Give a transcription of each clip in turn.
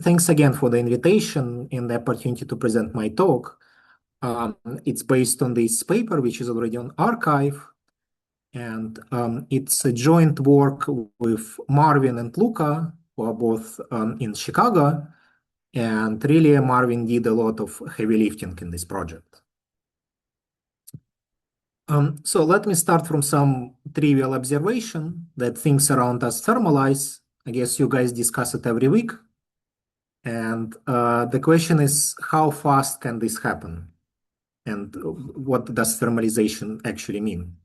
Thanks again for the invitation and the opportunity to present my talk. It's based on this paper, which is already on arXiv, and it's a joint work with Marvin and Luca, who are both in Chicago, and really Marvin did a lot of heavy lifting in this project. So let me start from some trivial observation that things around us thermalize. I guess you guys discuss it every week. And the question is, how fast can this happen? And what does thermalization actually mean?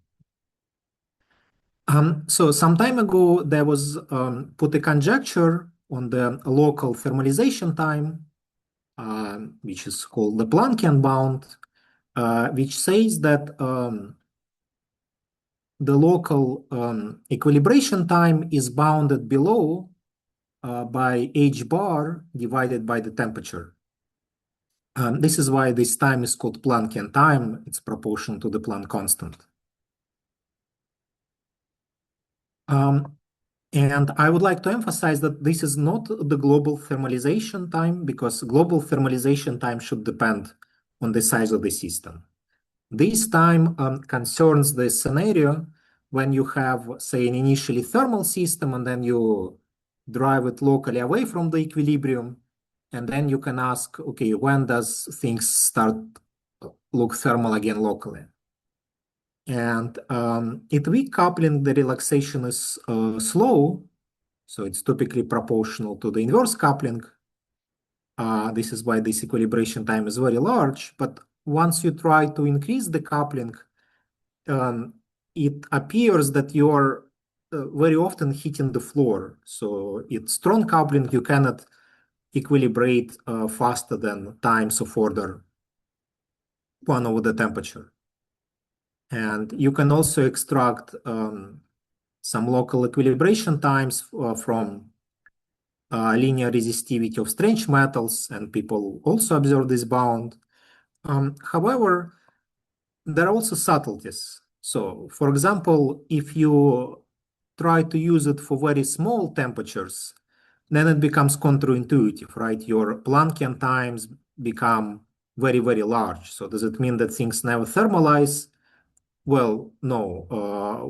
So some time ago, there was put a conjecture on the local thermalization time, which is called the Planckian bound, which says that the local equilibration time is bounded below by hbar divided by the temperature. This is why this time is called Planckian time. It's proportional to the Planck constant. And I would like to emphasize that this is not the global thermalization time, because global thermalization time should depend on the size of the system. This time concerns the scenario when you have, say, an initially thermal system, and then you drive it locally away from the equilibrium, and then you can ask, okay, when does things start look thermal again locally? And at weak coupling, the relaxation is slow, so it's typically proportional to the inverse coupling. This is why this equilibration time is very large. But once you try to increase the coupling, it appears that you're very often hitting the floor. So it's strong coupling, you cannot equilibrate faster than times of order 1 over the temperature. And you can also extract some local equilibration times from linear resistivity of strange metals, and people also observe this bound. However, there are also subtleties. So, for example, if you try to use it for very small temperatures, then it becomes counterintuitive, right? Your Planckian times become very, very large. So does it mean that things never thermalize? Well, no.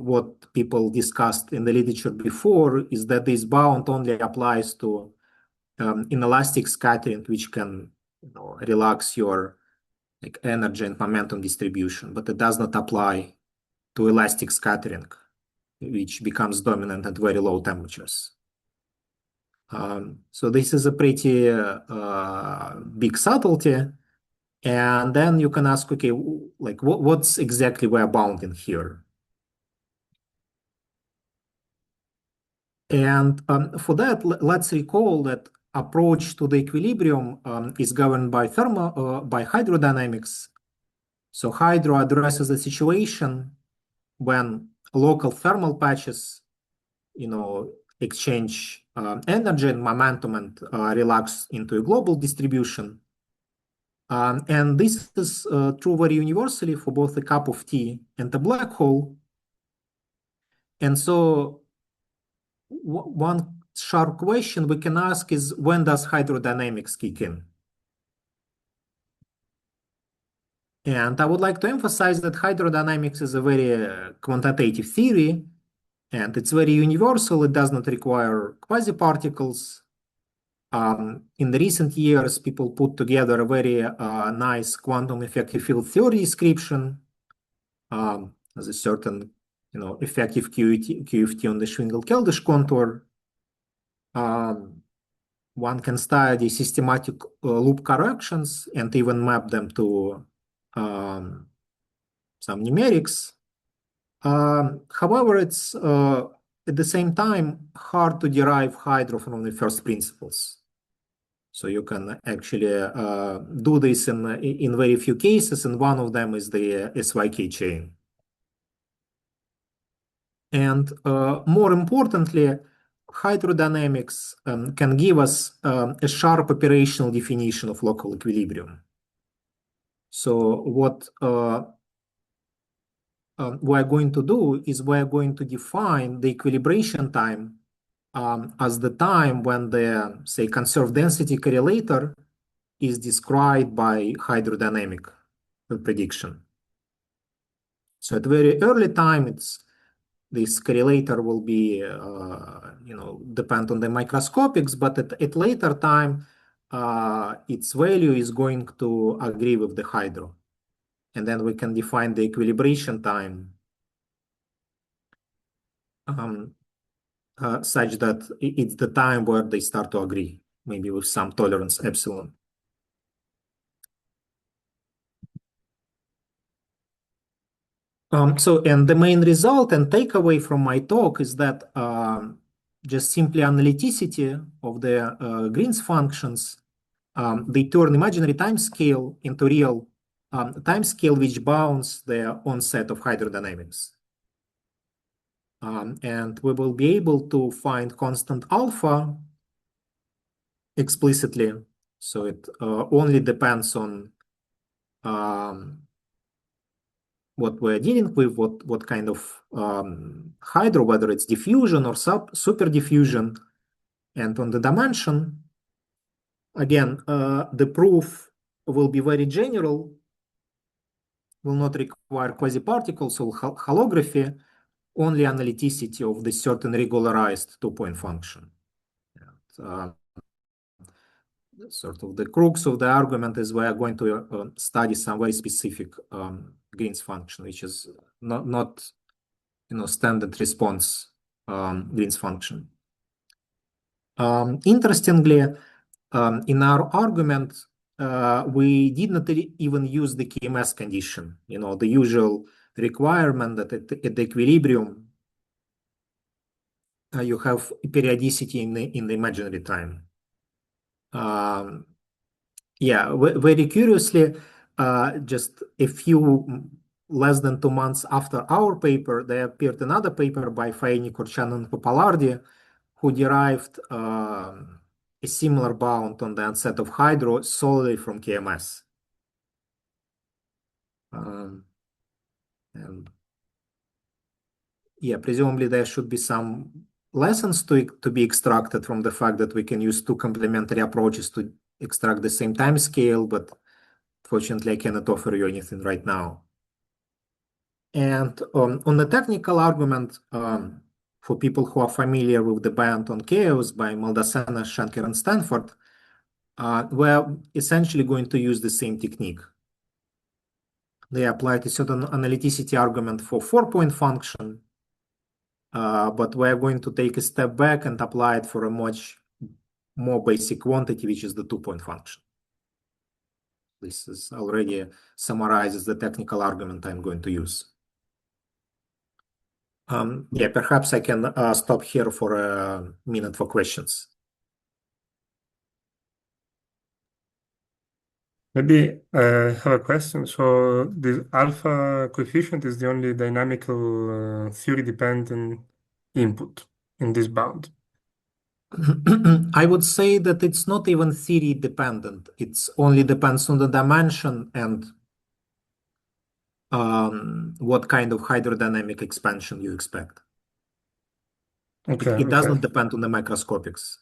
What people discussed in the literature before is that this bound only applies to inelastic scattering, which can relax your energy and momentum distribution, but it does not apply to elastic scattering, which becomes dominant at very low temperatures. So this is a pretty big subtlety. And then you can ask, okay, like what's exactly we're bounding here? And for that, let's recall that approach to the equilibrium is governed by hydrodynamics. So hydro addresses the situation when local thermal patches, exchange energy and momentum and relax into a global distribution. And this is true very universally for both a cup of tea and a black hole. And so one sharp question we can ask is, when does hydrodynamics kick in? And I would like to emphasize that hydrodynamics is a very quantitative theory, and it's very universal. It does not require quasiparticles. In the recent years, people put together a very nice quantum effective field theory description as a certain, effective QFT on the Schwingel-Keldysh contour. One can study systematic loop corrections and even map them to some numerics. However, it's at the same time hard to derive hydro from the first principles. So you can actually do this in very few cases, and one of them is the SYK chain. And more importantly, hydrodynamics can give us a sharp operational definition of local equilibrium. So what we're going to do is we're going to define the equilibration time as the time when the, say, conserved density correlator is described by hydrodynamic prediction. So at very early time, this correlator will be, depend on the microscopics, but at later time, its value is going to agree with the hydro. And then we can define the equilibration time such that it's the time where they start to agree, maybe with some tolerance epsilon. And the main result and takeaway from my talk is that just simply analyticity of the Green's functions, they turn imaginary time scale into real time scale which bounds the onset of hydrodynamics. And we will be able to find constant alpha explicitly. So it only depends on what we're dealing with, what kind of hydro, whether it's diffusion or super diffusion, and on the dimension. Again, the proof will be very general, will not require quasiparticles or holography, only analyticity of the certain regularized two-point function. Sort of the crux of the argument is we are going to study some very specific Green's function, which is not standard response Green's function. Interestingly, in our argument, we did not even use the KMS condition, the usual requirement that at the equilibrium you have periodicity in the imaginary time. Yeah, very curiously, just a few less than 2 months after our paper, there appeared another paper by Faini, Kurchan, and Popalardi, who derived a similar bound on the onset of hydro solely from KMS. And yeah, presumably there should be some lessons to be extracted from the fact that we can use two complementary approaches to extract the same time scale, but fortunately I cannot offer you anything right now. And on the technical argument, for people who are familiar with the band on chaos by Maldacena, Schenker, and Stanford, we're essentially going to use the same technique. They applied a certain analyticity argument for 4-point function, but we're going to take a step back and apply it for a much more basic quantity, which is the 2-point function. This is already summarizes the technical argument I'm going to use. Yeah, perhaps I can stop here for a minute for questions. Maybe I have a question. So the alpha coefficient is the only dynamical theory-dependent input in this bound. I would say that it's not even theory dependent. It's only depends on the dimension and what kind of hydrodynamic expansion you expect. Okay. It does not depend on the microscopics.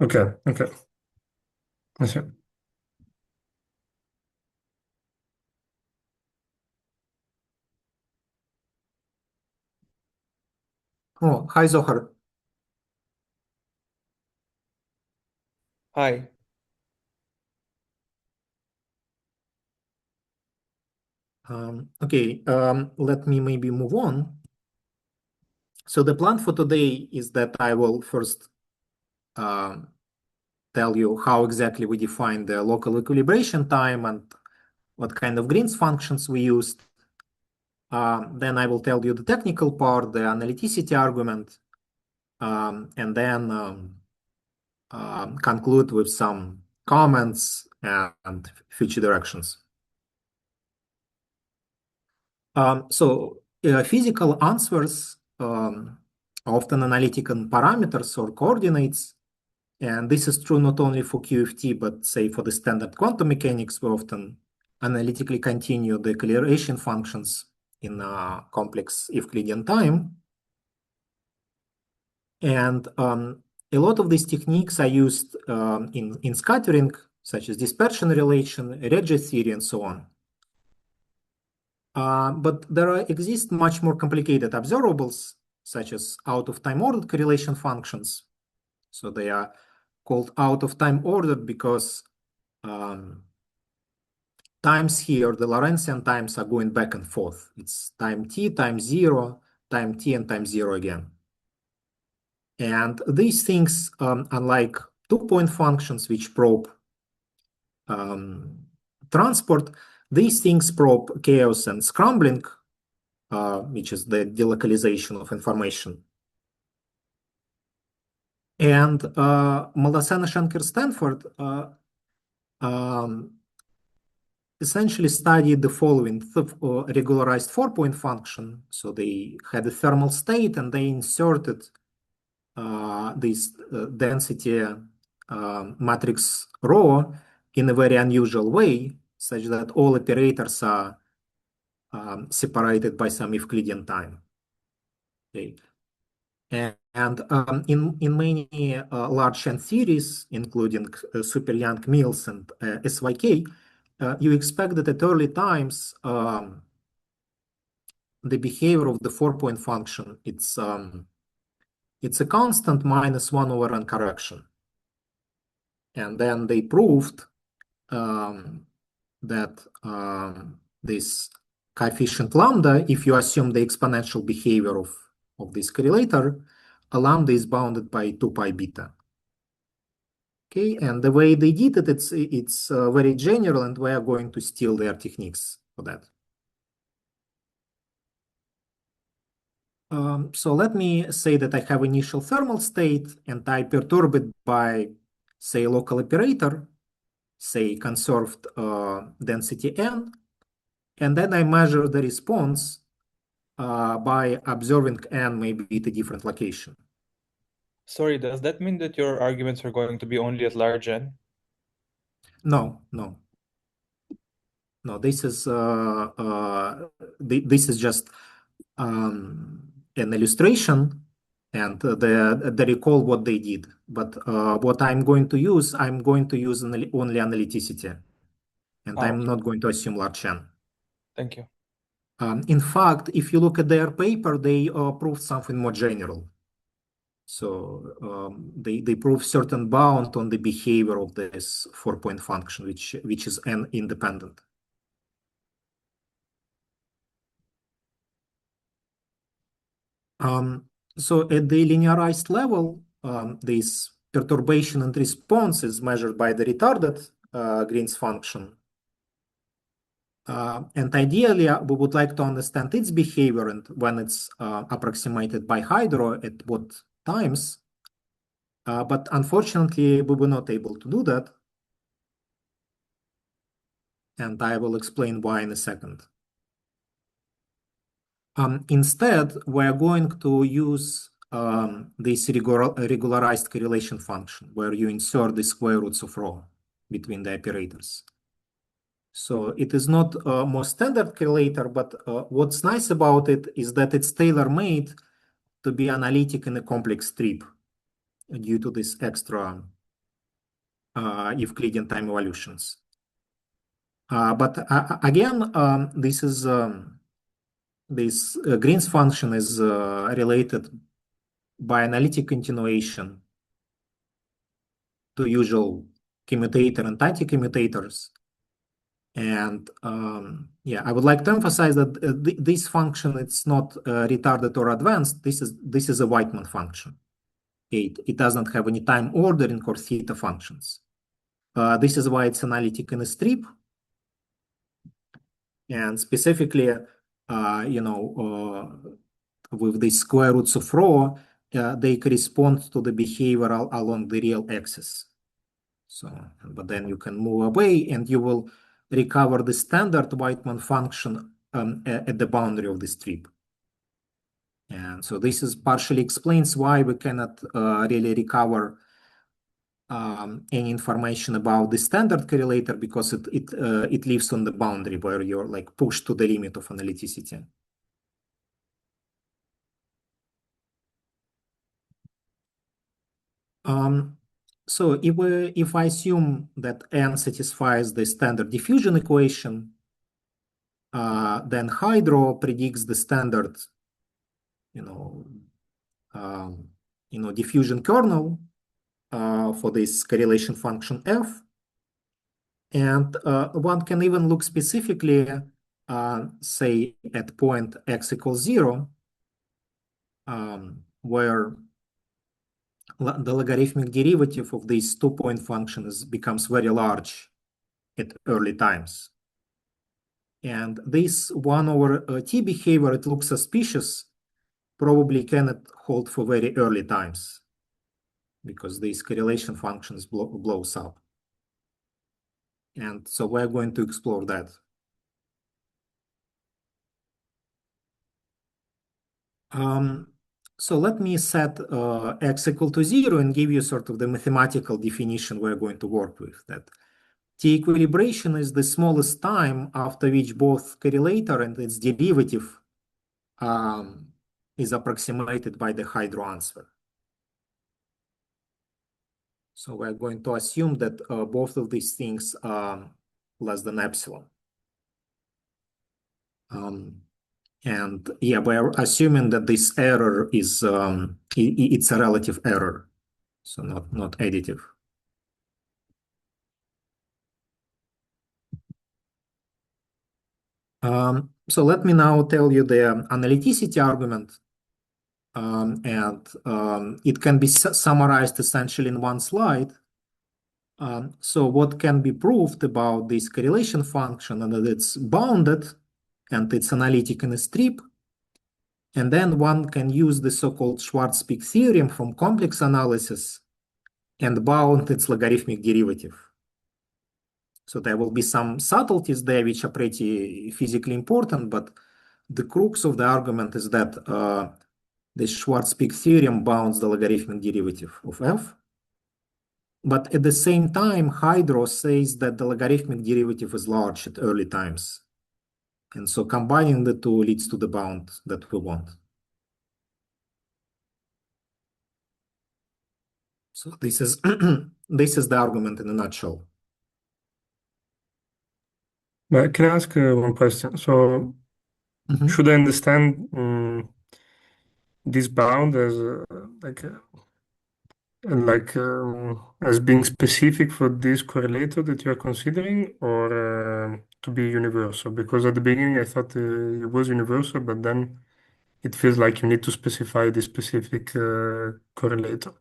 Okay. I see. Oh, hi, Zohar. Hi. Okay, let me maybe move on. So the plan for today is that I will first tell you how exactly we define the local equilibration time and what kind of Green's functions we used. Then I will tell you the technical part, the analyticity argument, and then conclude with some comments and future directions. Physical answers, often analytic in parameters or coordinates, and this is true not only for QFT, but say for the standard quantum mechanics, we often analytically continue the acceleration functions in a complex Euclidean time. And a lot of these techniques are used in scattering, such as dispersion relation, Regge theory, and so on. But exist much more complicated observables, such as out-of-time ordered correlation functions. So they are called out-of-time ordered because times here, the Lorentzian times are going back and forth. It's time t, time 0, time t, and time 0 again. And these things, unlike two-point functions which probe transport, these things probe chaos and scrambling, which is the delocalization of information. And Maldasan, Schenker, Stanford essentially studied the following regularized four-point function. So they had a thermal state and they inserted this density matrix rho in a very unusual way, such that all operators are separated by some Euclidean time. Okay. And in many large N series, including super Young Mills and SYK, you expect that at early times the behavior of the four-point function it's a constant minus 1 over n correction. And then they proved that this coefficient lambda, if you assume the exponential behavior of this correlator, lambda is bounded by 2 pi beta. Okay, and the way they did it, it's very general, and we are going to steal their techniques for that. So let me say that I have initial thermal state, and I perturb it by, say, a local operator, say conserved density n, and then I measure the response by observing n maybe at a different location. Sorry, does that mean that your arguments are going to be only at large n? No. This is just an illustration, and they recall what they did. But what I'm going to use only analyticity, and I'm not going to assume large n. Thank you. In fact, if you look at their paper, they proved something more general. So they prove certain bound on the behavior of this four-point function, which is n independent. So at the linearized level, this perturbation and response is measured by the retarded Green's function. And ideally, we would like to understand its behavior and when it's approximated by Hydro at what times. But unfortunately, we were not able to do that. And I will explain why in a second. Instead, we're going to use this regularized correlation function, where you insert the square roots of rho between the operators. So it is not a more standard correlator, but what's nice about it is that it's tailor-made to be analytic in a complex strip due to this extra Euclidean time evolutions. But again, this Green's function is related by analytic continuation to usual commutator and anti-commutators. And yeah, I would like to emphasize that this function, it's not retarded or advanced. This is a Weitmann function. It doesn't have any time ordering or theta functions. This is why it's analytic in a strip. And specifically, with the square roots of rho, they correspond to the behavior along the real axis. So, but then you can move away and you will recover the standard Weitmann function at the boundary of the strip. And so this is partially explains why we cannot really recover any information about the standard correlator, because it lives on the boundary where you're like pushed to the limit of analyticity. So if I assume that n satisfies the standard diffusion equation, then Hydro predicts the standard, diffusion kernel for this correlation function f. And one can even look specifically, say, at point x equals 0, where the logarithmic derivative of this 2-point function becomes very large at early times. And this 1 over t behavior, it looks suspicious, probably cannot hold for very early times because these correlation functions blows up. And so we're going to explore that. So let me set x equal to 0 and give you sort of the mathematical definition we're going to work with. That T equilibration is the smallest time after which both correlator and its derivative is approximated by the Hydro answer. So we're going to assume that both of these things are less than epsilon. And yeah, we're assuming that this error is it's a relative error, so not additive. So let me now tell you the analyticity argument, and it can be summarized essentially in one slide. So what can be proved about this correlation function, and that it's bounded and it's analytic in a strip. And then one can use the so-called Schwarz-Pick theorem from complex analysis and bound its logarithmic derivative. So there will be some subtleties there which are pretty physically important, but the crux of the argument is that the Schwarz-Pick theorem bounds the logarithmic derivative of f. But at the same time, Hydro says that the logarithmic derivative is large at early times. And so combining the two leads to the bound that we want. So this is this is the argument in a nutshell. Can I ask one question? So should I understand this bound as as being specific for this correlator that you are considering, or to be universal? Because at the beginning I thought it was universal, but then it feels like you need to specify this specific correlator.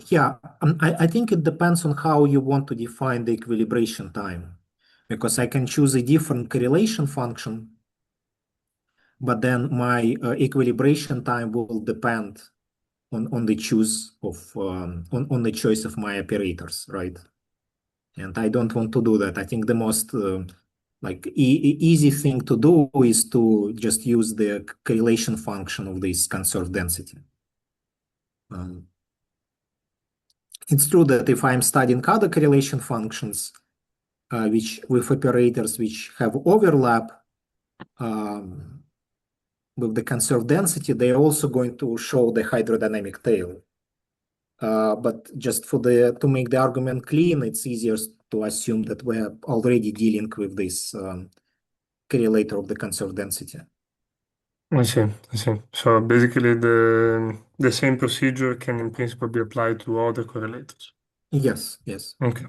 Yeah, I think it depends on how you want to define the equilibration time, because I can choose a different correlation function, but then my equilibration time will depend on the choice of on the choice of my operators, right? And I don't want to do that. I think the most easy thing to do is to just use the correlation function of this conserved density. It's true that if I'm studying other correlation functions, which with operators which have overlap with the conserved density, they're also going to show the hydrodynamic tail. But just to make the argument clean, it's easier to assume that we're already dealing with this correlator of the conserved density. I see. So basically the same procedure can in principle be applied to other correlators. Yes. Okay.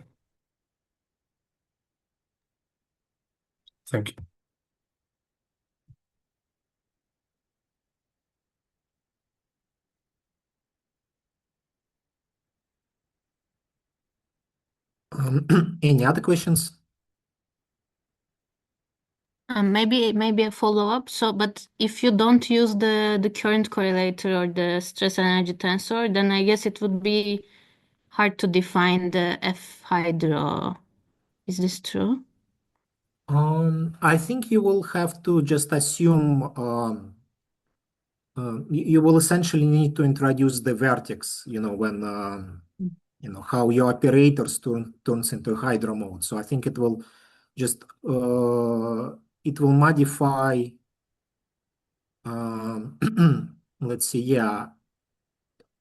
Thank you. Any other questions? Maybe a follow-up. So, but if you don't use the current correlator or the stress energy tensor, then I guess it would be hard to define the F hydro. Is this true? I think you will have to just assume you will essentially need to introduce the vertex, when how your operators turns into hydro mode. So I think it will just it will modify. Let's see, yeah.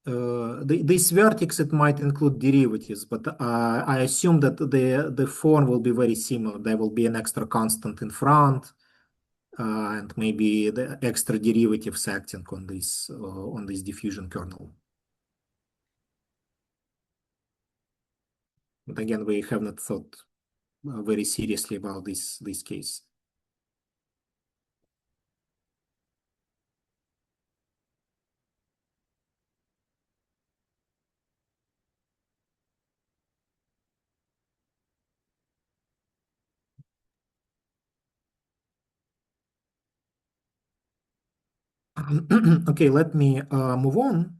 this vertex, it might include derivatives, but I assume that the form will be very similar. There will be an extra constant in front, and maybe the extra derivatives acting on this diffusion kernel. But again, we have not thought very seriously about this case. Okay, let me move on.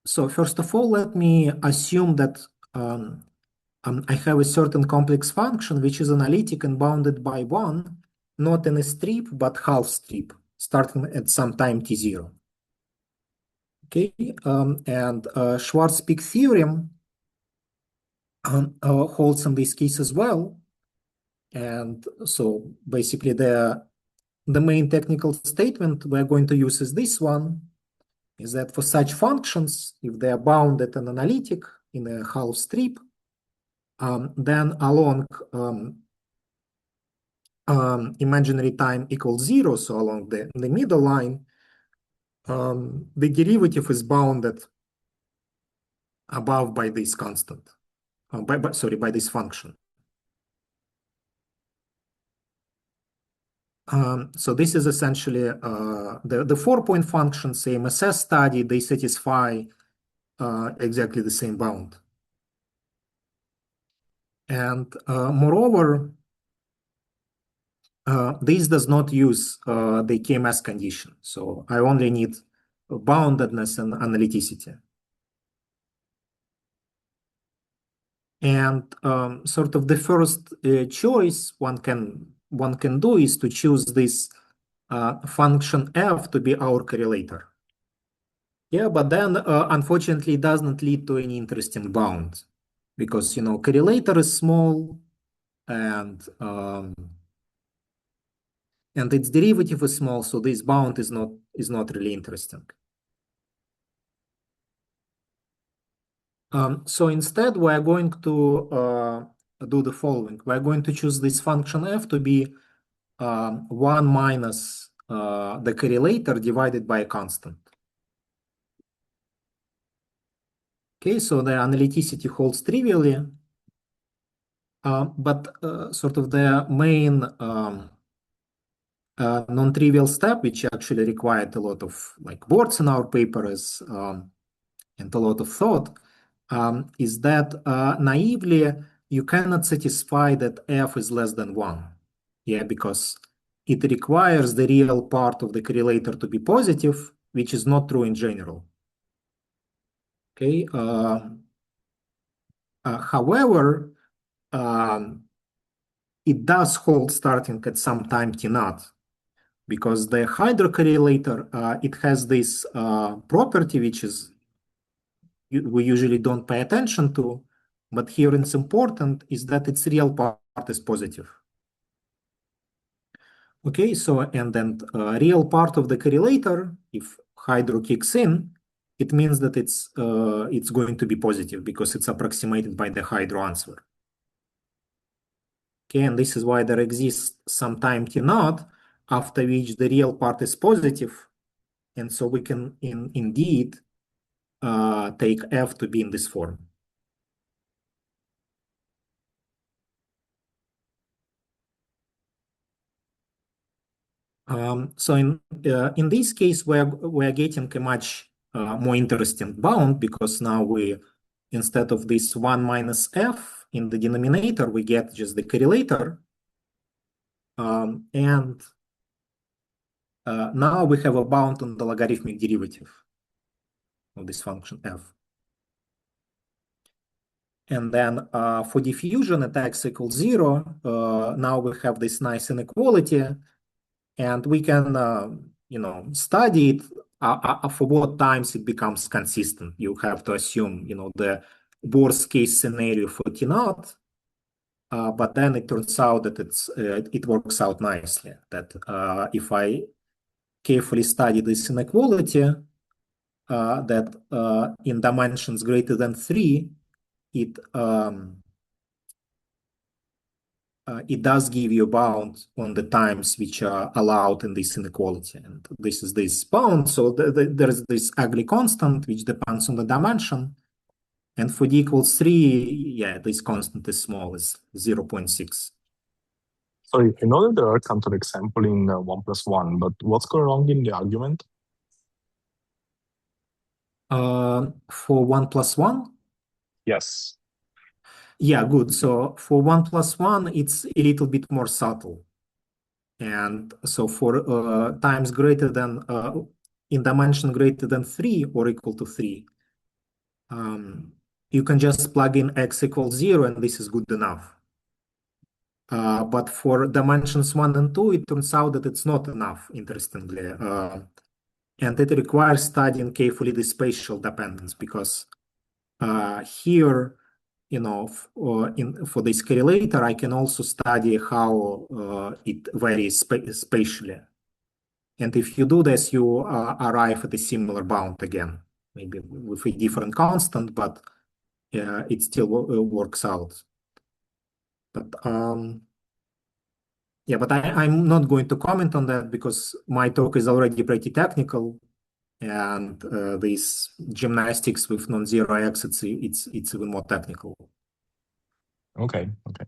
So first of all, let me assume that I have a certain complex function which is analytic and bounded by 1, not in a strip, but half strip, starting at some time t0. Okay, and Schwarz-Pick theorem holds in this case as well. And so basically the main technical statement we're going to use is this one, is that for such functions, if they are bounded and analytic in a half strip, then along imaginary time equals 0, so along the middle line, the derivative is bounded above by this constant, by this function. So this is essentially the 4-point functions, same SS study, they satisfy exactly the same bound. And moreover, this does not use the KMS condition. So I only need boundedness and analyticity. And sort of the first choice one can do is to choose this function f to be our correlator. Yeah, but then unfortunately it does not lead to any interesting bound, because correlator is small and its derivative is small, so this bound is not really interesting. So instead, we're going to do the following. We're going to choose this function f to be 1 minus the correlator divided by a constant. Okay, so the analyticity holds trivially, but sort of the main non-trivial step, which actually required a lot of boards in our papers and a lot of thought, is that naively you cannot satisfy that f is less than 1. Yeah, because it requires the real part of the correlator to be positive, which is not true in general. Okay. However, it does hold starting at some time t0, because the hydrocorrelator, it has this property which is we usually don't pay attention to, but here it's important, is that its real part is positive. Okay, so and then real part of the correlator, if hydro kicks in, it means that it's going to be positive because it's approximated by the hydro answer. Okay, and this is why there exists some time t0 after which the real part is positive, and so we can indeed take f to be in this form. So in this case, we're getting a much more interesting bound, because now instead of this 1 minus f in the denominator, we get just the correlator. And now we have a bound on the logarithmic derivative of this function f. And then for diffusion at x equals 0, now we have this nice inequality, and we can study it for what times it becomes consistent. You have to assume the worst case scenario for t0, but then it turns out that it works out nicely, that if I carefully study this inequality, that in dimensions greater than 3, it does give you a bound on the times which are allowed in this inequality. And this is this bound. So there is this ugly constant which depends on the dimension. And for d equals 3, yeah, this constant is small, is 0.6. So I know that there are counter example in 1+1, but what's going wrong in the argument? For 1+1? Yes. Yeah, good. So for 1+1, it's a little bit more subtle. And so for times greater than, in dimension greater than 3 or equal to 3, you can just plug in x equals 0 and this is good enough. But for dimensions 1 and 2, it turns out that it's not enough, interestingly. And it requires studying carefully the spatial dependence because here, you know, for this correlator, I can also study how it varies spatially. And if you do this, you arrive at a similar bound again, maybe with a different constant, but it still works out. But yeah, but I'm not going to comment on that because my talk is already pretty technical, and this gymnastics with non-zero x, it's even more technical. Okay. Okay.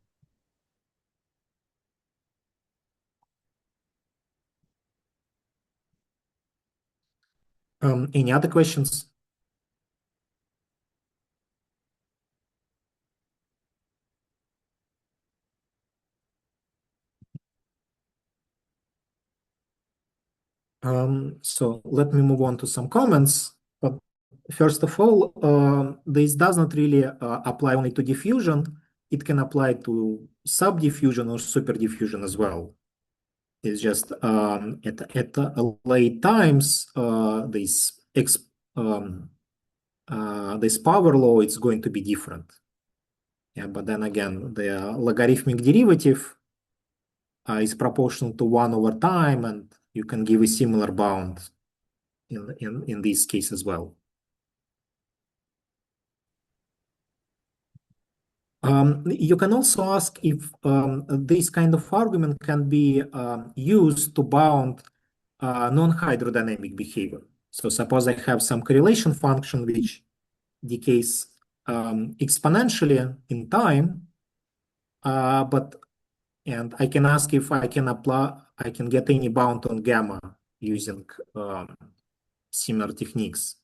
Any other questions? So let me move on to some comments. But first of all, this does not really apply only to diffusion. It can apply to subdiffusion or superdiffusion as well. It's just at late times, this power law is going to be different. Yeah, but then again, the logarithmic derivative is proportional to 1 over time, and you can give a similar bound in this case as well. You can also ask if this kind of argument can be used to bound non-hydrodynamic behavior. So suppose I have some correlation function which decays exponentially in time, and I can ask if I can get any bound on gamma using similar techniques.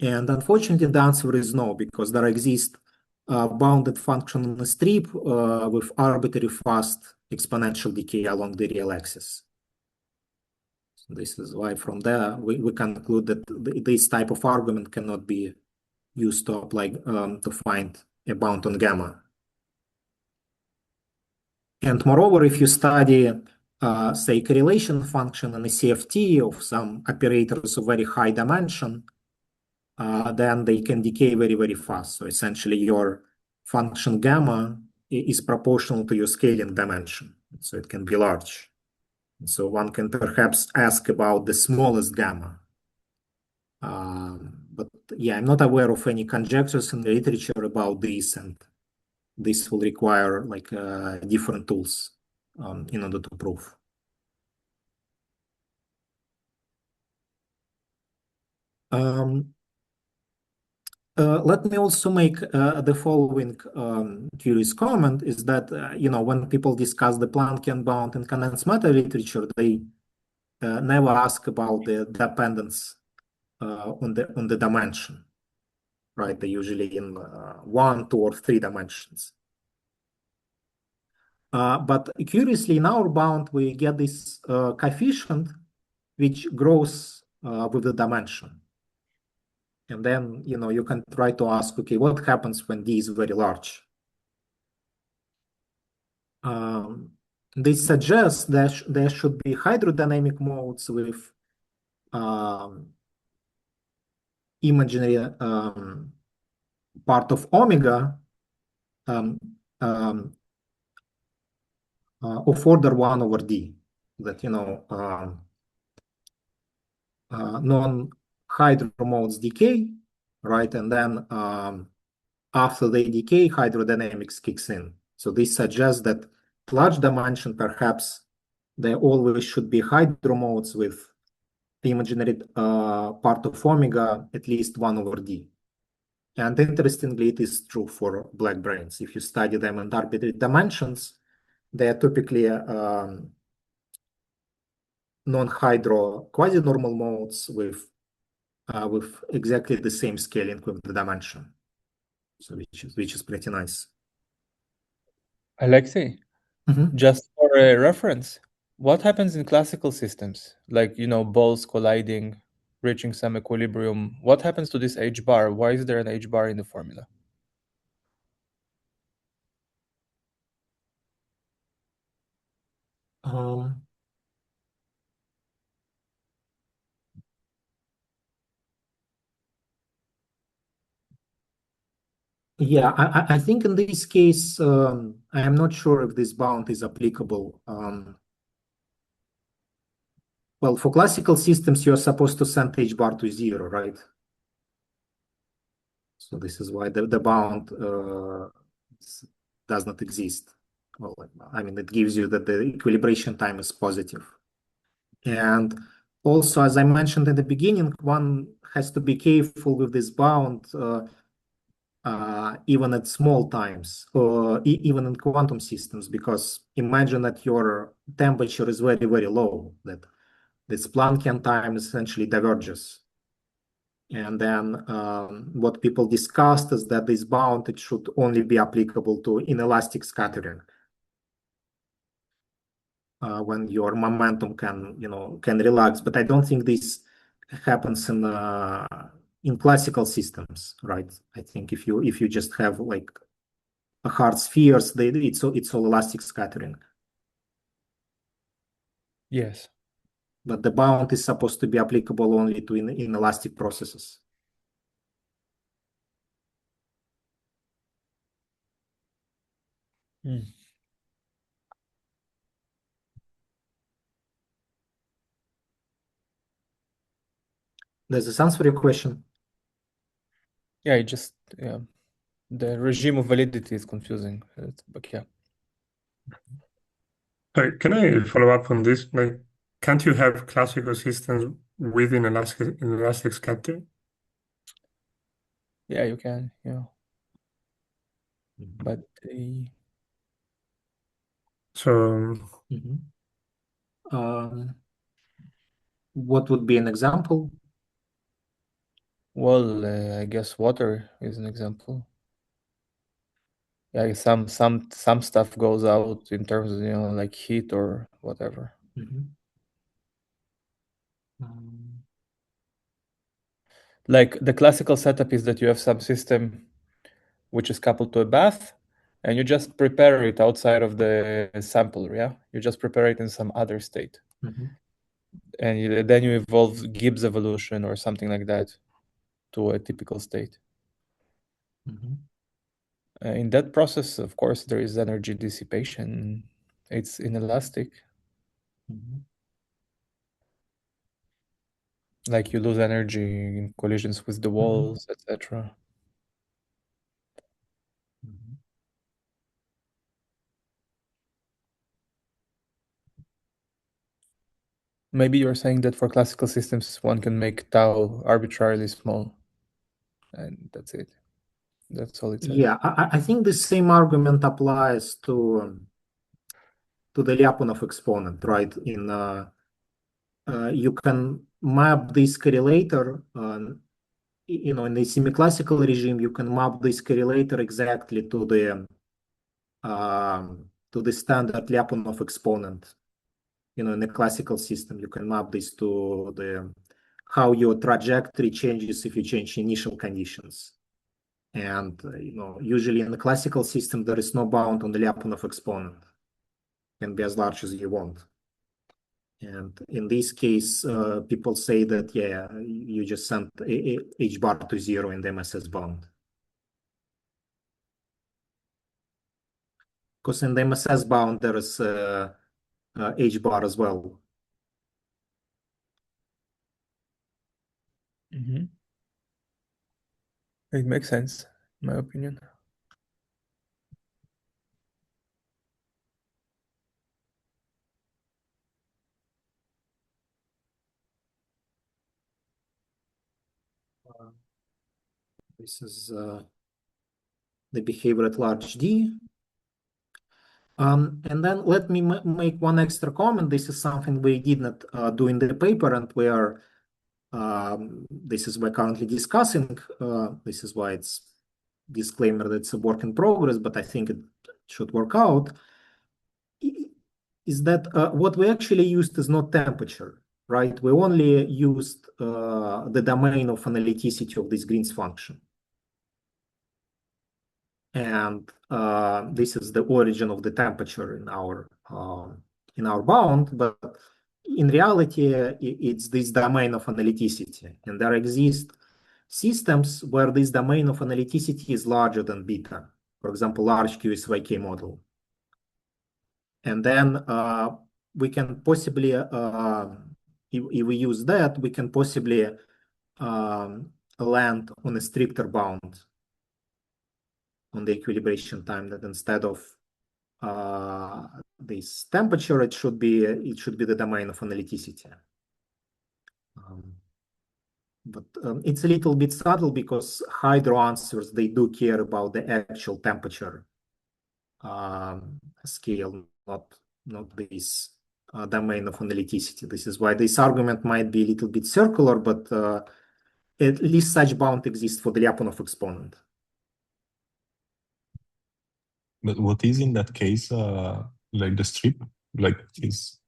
And unfortunately, the answer is no, because there exists a bounded function on a strip with arbitrary fast exponential decay along the real axis. So this is why from there we conclude that this type of argument cannot be used to apply to find a bound on gamma. And moreover, if you study, say, correlation function in a CFT of some operators of very high dimension, then they can decay very, very fast. So essentially, your function gamma is proportional to your scaling dimension. So it can be large. So one can perhaps ask about the smallest gamma. But yeah, I'm not aware of any conjectures in the literature about this, and this will require like different tools in order to prove. Let me also make the following curious comment is that, when people discuss the Planckian bound in condensed matter literature, they never ask about the dependence on the dimension, right? They usually in 1, 2, or 3 dimensions. But curiously, in our bound, we get this coefficient which grows with the dimension. And then, you can try to ask, okay, what happens when D is very large? This suggests that there should be hydrodynamic modes with imaginary part of omega of order 1 over D. that non-hydro modes decay, right? And then after they decay, hydrodynamics kicks in. So this suggests that large dimension, perhaps there always should be hydro modes with the imaginary part of omega at least 1 over d. And interestingly, it is true for black brains. If you study them in arbitrary dimensions, they are typically non-hydro quasi-normal modes with exactly the same scaling with the dimension. So which is pretty nice. Alexey, just for a reference, what happens in classical systems, like balls colliding, reaching some equilibrium? What happens to this h bar? Why is there an h bar in the formula? Yeah, I think in this case, I am not sure if this bound is applicable. Well, for classical systems, you're supposed to send h bar to 0, right? So this is why the bound does not exist. Well, I mean, it gives you that the equilibration time is positive. And also, as I mentioned in the beginning, one has to be careful with this bound even at small times, or even in quantum systems, because imagine that your temperature is very, very low, that this Planckian time essentially diverges. And then what people discussed is that this bound, it should only be applicable to inelastic scattering. When your momentum can relax, but I don't think this happens in classical systems, right? I think if you just have like a hard spheres, it's all elastic scattering. Yes. But the bound is supposed to be applicable only to inelastic processes. Does this answer your question? Yeah, the regime of validity is confusing, but yeah. Can I follow up on this? Like, can't you have classical systems with inelastic scattering? Yeah, you can, but So what would be an example? well, I guess water is an example. Yeah, some stuff goes out in terms of like heat or whatever. Like the classical setup is that you have some system which is coupled to a bath, and you just prepare it outside of the sampler. Yeah, you just prepare it in some other state, and then you evolve Gibbs evolution or something like that to a typical state. In that process, of course, there is energy dissipation. It's inelastic. Like you lose energy in collisions with the walls, etc. Maybe you're saying that for classical systems, one can make tau arbitrarily small, and that's it. That's all it says. Yeah, I think the same argument applies to the Lyapunov exponent, right? You can map this correlator, in the semi-classical regime, you can map this correlator exactly to the standard Lyapunov exponent. In the classical system, you can map this to how your trajectory changes if you change initial conditions. And usually in the classical system, there is no bound on the Lyapunov exponent. It can be as large as you want. And in this case, people say that, yeah, you just send h bar to 0 in the MSS bound. Because in the MSS bound, there is hbar as well. Mm-hmm. It makes sense, in my opinion. This is the behavior at large D. And then let me make one extra comment. This is something we did not do in the paper, and we are this is we're currently discussing. This is why it's disclaimer that it's a work in progress, but I think it should work out. Is that what we actually used is not temperature, right? We only used the domain of analyticity of this Green's function. And this is the origin of the temperature in our bound, but in reality, it's this domain of analyticity. And there exist systems where this domain of analyticity is larger than beta. For example, large QSYK model. And then we can possibly, if we use that, we can possibly land on a stricter bound on the equilibration time, that instead of this temperature, it should be the domain of analyticity. But it's a little bit subtle because hydro answers, they do care about the actual temperature scale, not this domain of analyticity. This is why this argument might be a little bit circular, but at least such bound exists for the Lyapunov exponent. But what is in that case, like the strip, like is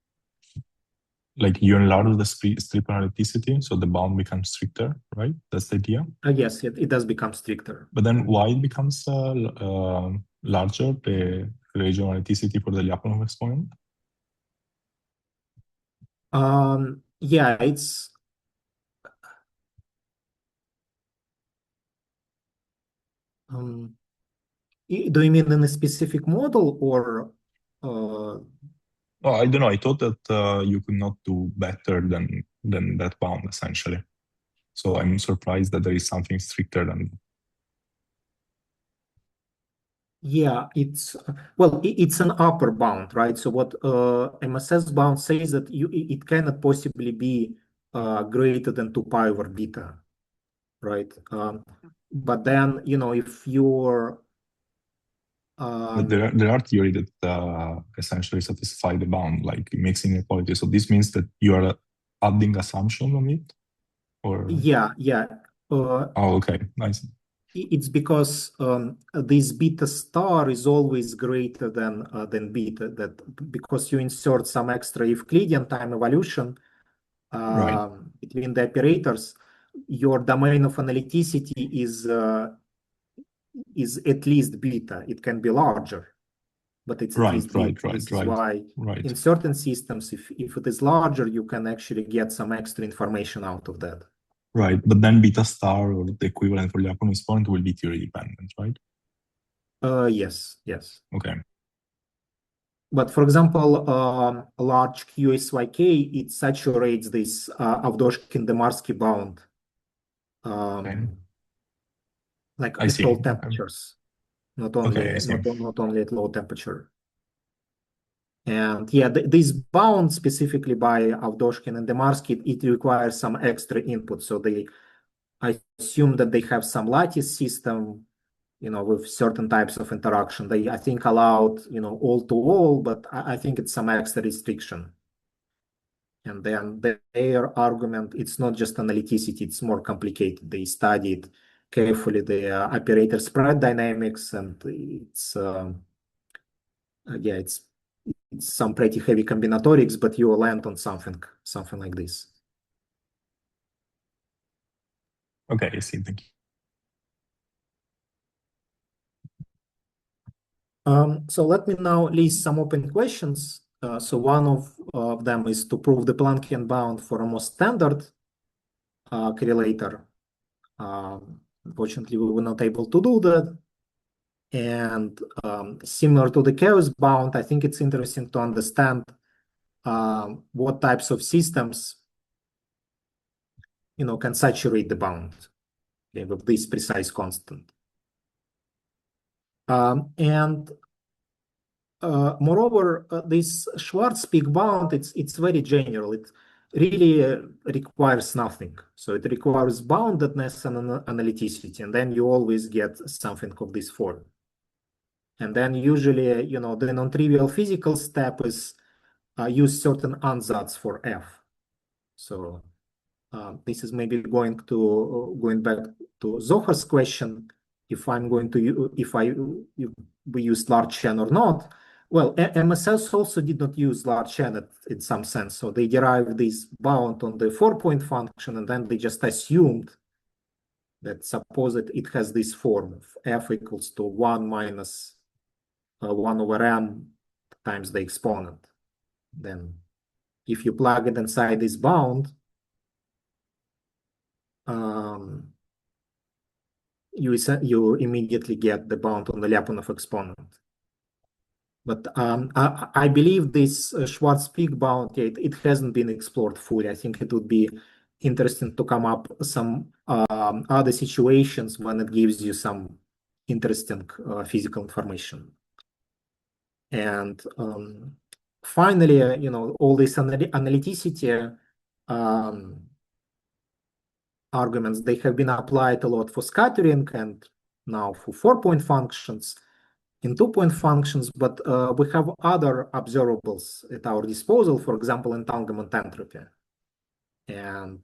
like you enlarge the strip analyticity, so the bound becomes stricter, right? That's the idea. Yes, it does become stricter. But then why it becomes larger, the region analyticity for the Lyapunov exponent? Yeah, it's do you mean in a specific model or? Oh, I don't know. I thought that you could not do better than that bound essentially. So I'm surprised that there is something stricter than. Yeah, it's it's an upper bound, right? So what MSS bound says that it cannot possibly be greater than 2 pi over beta, right? But then if you're But there are theories that essentially satisfy the bound, like mixing inequality. So this means that you are adding assumption on it, or yeah. oh, okay, nice. It's because this beta star is always greater than beta, that because you insert some extra Euclidean time evolution Right. between the operators, your domain of analyticity is at least beta. It can be larger, but it's at least beta. This is why in certain systems, if it is larger, you can actually get some extra information out of that. Right, but then beta star or the equivalent for Lyapunov exponent will be theory dependent, right? Yes. Okay. But for example, a large QSYK, it saturates this Avdoshkin-Demarsky bound, like at all temperatures, not only at low temperature. And yeah, this bound specifically by Avdoshkin and Demarsky, it requires some extra input. So I assume that they have some lattice system, with certain types of interaction. They, I think, allowed, all to all, but I think it's some extra restriction. And then their argument, it's not just analyticity, it's more complicated. They studied carefully the operator spread dynamics, and it's some pretty heavy combinatorics, but you land on something like this. Okay, I see. Thank you. So let me now list some open questions. So one of them is to prove the Planckian bound for a most standard correlator. Unfortunately, we were not able to do that. And similar to the chaos bound, I think it's interesting to understand what types of systems can saturate the bound, okay, with this precise constant. And moreover, this Schwarz-Pick bound, it's very general. It really requires nothing. So it requires boundedness and analyticity, and then you always get something of this form. And then usually, the non-trivial physical step is use certain ansatz for F. So this is maybe going back to Zohar's question, if we use large n or not. Well, MSS also did not use large n in some sense. So they derived this bound on the 4-point function, and then they just assumed that suppose it has this form of f equals to 1 minus 1 over m times the exponent. Then if you plug it inside this bound, you immediately get the bound on the Lyapunov exponent. But I believe this Schwarz-Pick bound, it hasn't been explored fully. I think it would be interesting to come up some other situations when it gives you some interesting physical information. And finally, all this analyticity arguments, they have been applied a lot for scattering and now for 4-point functions, in 2-point functions, but we have other observables at our disposal, for example, entanglement entropy, and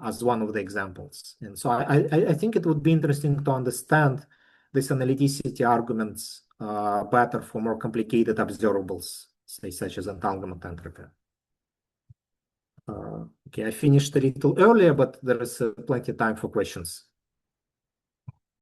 as one of the examples. And so I think it would be interesting to understand these analyticity arguments better for more complicated observables, say, such as entanglement entropy. Okay, I finished a little earlier, but there is plenty of time for questions.